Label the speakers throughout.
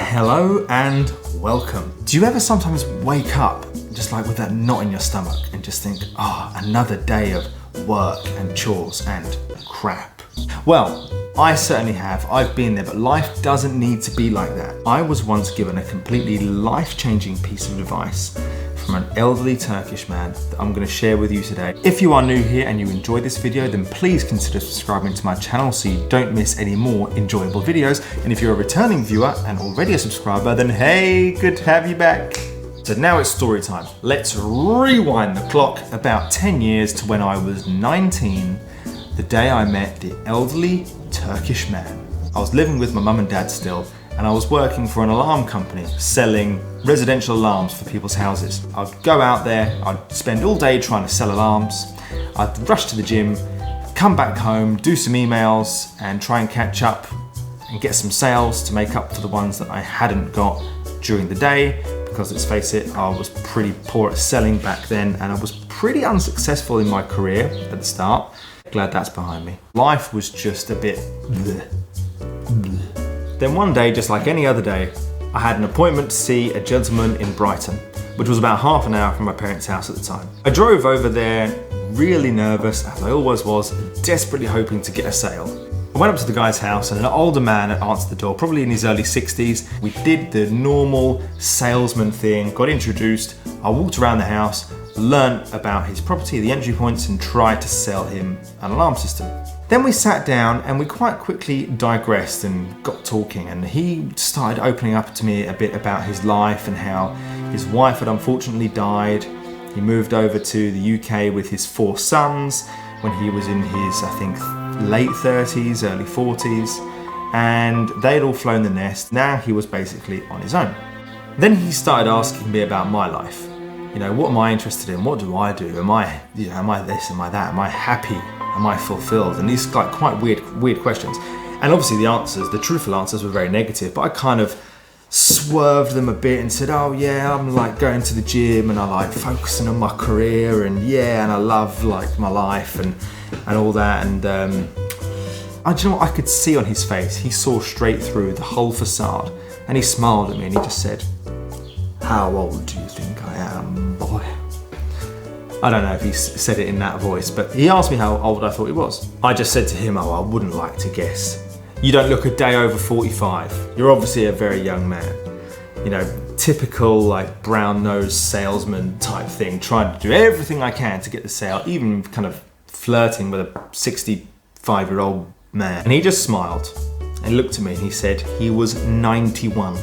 Speaker 1: Hello and welcome. Do you ever sometimes wake up just like with that knot in your stomach and just think, another day of work and chores and crap? Well, I certainly have. I've been there, but life doesn't need to be like that. I was once given a completely life-changing piece of advice from an elderly Turkish man that I'm going to share with you today. If you are new here and you enjoy this video, then please consider subscribing to my channel so you don't miss any more enjoyable videos. And if you're a returning viewer and already a subscriber, then hey, good to have you back. So now it's story time. Let's rewind the clock about 10 years to when I was 19, the day I met the elderly Turkish man. I was living with my mum and dad still, and I was working for an alarm company selling residential alarms for people's houses. I'd go out there, I'd spend all day trying to sell alarms, I'd rush to the gym, come back home, do some emails and try and catch up and get some sales to make up for the ones that I hadn't got during the day, because let's face it, I was pretty poor at selling back then and I was pretty unsuccessful in my career at the start. Glad that's behind me. Life was just a bit bleh. Then one day, just like any other day, I had an appointment to see a gentleman in Brighton, which was about half an hour from my parents' house at the time. I drove over there, really nervous, as I always was, desperately hoping to get a sale. I went up to the guy's house and an older man had answered the door, probably in his early 60s. We did the normal salesman thing, got introduced, I walked around the house, learnt about his property, the entry points, and tried to sell him an alarm system. Then we sat down and we quite quickly digressed and got talking, and he started opening up to me a bit about his life and how his wife had unfortunately died. He moved over to the UK with his 4 sons when he was in his, I think, late 30s, early 40s, and they'd all flown the nest. Now he was basically on his own. Then he started asking me about my life. You know, what am I interested in? What do I do? Am I this? Am I that? Am I happy? Am I fulfilled? And these like quite weird questions. And obviously the truthful answers were very negative, but I kind of swerved them a bit and said, oh yeah, I'm like going to the gym and I like focusing on my career and I love like my life and all that. And do you know what I could see on his face? He saw straight through the whole facade and he smiled at me and he just said, how old do you think I am, boy? I don't know if he said it in that voice, but he asked me how old I thought he was. I just said to him, I wouldn't like to guess. You don't look a day over 45. You're obviously a very young man. You know, typical like brown-nosed salesman type thing, trying to do everything I can to get the sale, even kind of flirting with a 65-year-old man. And he just smiled and looked at me and he said he was 91.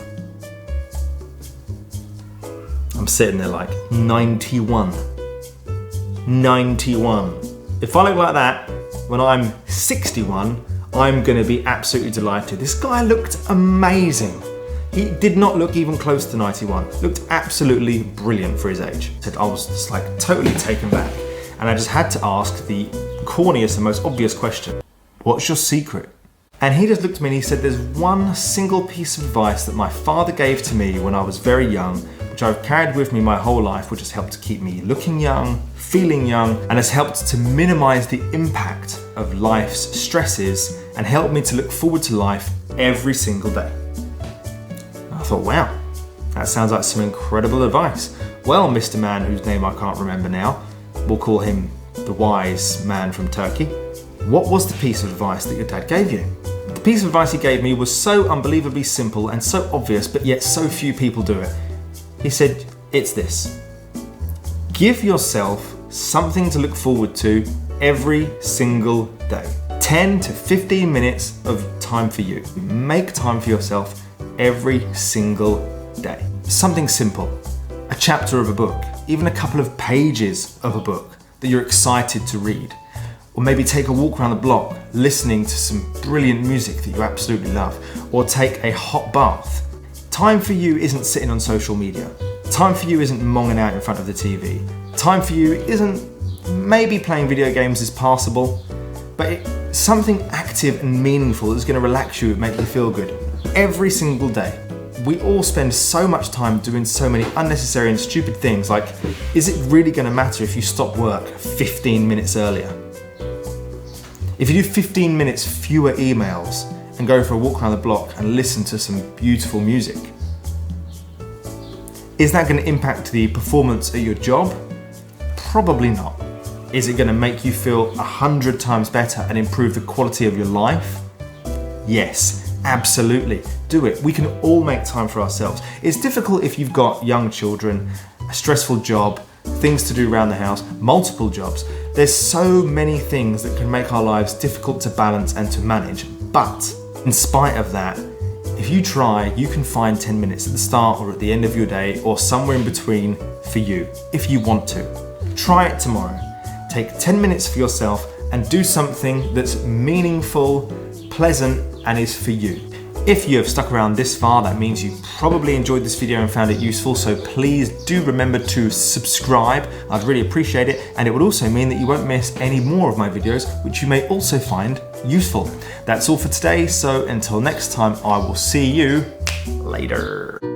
Speaker 1: I'm sitting there like, 91. 91. If I look like that when I'm 61, I'm gonna be absolutely delighted. This guy looked amazing. He did not look even close to 91. Looked absolutely brilliant for his age. I was just like totally taken back. And I just had to ask the corniest and most obvious question. What's your secret? And he just looked at me and he said, there's one single piece of advice that my father gave to me when I was very young, which I've carried with me my whole life, which has helped to keep me looking young, feeling young, and has helped to minimize the impact of life's stresses and helped me to look forward to life every single day. And I thought, wow, that sounds like some incredible advice. Well, Mr. Man, whose name I can't remember now, we'll call him the wise man from Turkey. What was the piece of advice that your dad gave you? The piece of advice he gave me was so unbelievably simple and so obvious, but yet so few people do it. He said, it's this. Give yourself something to look forward to every single day. 10 to 15 minutes of time for you. Make time for yourself every single day. Something simple. A chapter of a book, even a couple of pages of a book that you're excited to read. Or maybe take a walk around the block, listening to some brilliant music that you absolutely love. Or take a hot bath. Time for you isn't sitting on social media. Time for you isn't monging out in front of the TV. Time for you isn't maybe playing video games is passable, but something active and meaningful that's going to relax you and make you feel good. Every single day. We all spend so much time doing so many unnecessary and stupid things, like, is it really going to matter if you stop work 15 minutes earlier? If you do 15 minutes fewer emails and go for a walk around the block and listen to some beautiful music, Is that going to impact the performance at your job? Probably not. Is it going to make you feel 100 times better and improve the quality of your life? Yes, absolutely. Do it. We can all make time for ourselves. It's difficult if you've got young children, a stressful job, things to do around the house, multiple jobs. There's so many things that can make our lives difficult to balance and to manage. But in spite of that, if you try, you can find 10 minutes at the start or at the end of your day or somewhere in between for you, if you want to. Try it tomorrow. Take 10 minutes for yourself and do something that's meaningful, pleasant, and is for you. If you have stuck around this far, that means you probably enjoyed this video and found it useful, so please do remember to subscribe. I'd really appreciate it, and it would also mean that you won't miss any more of my videos, which you may also find useful. That's all for today, so until next time, I will see you later.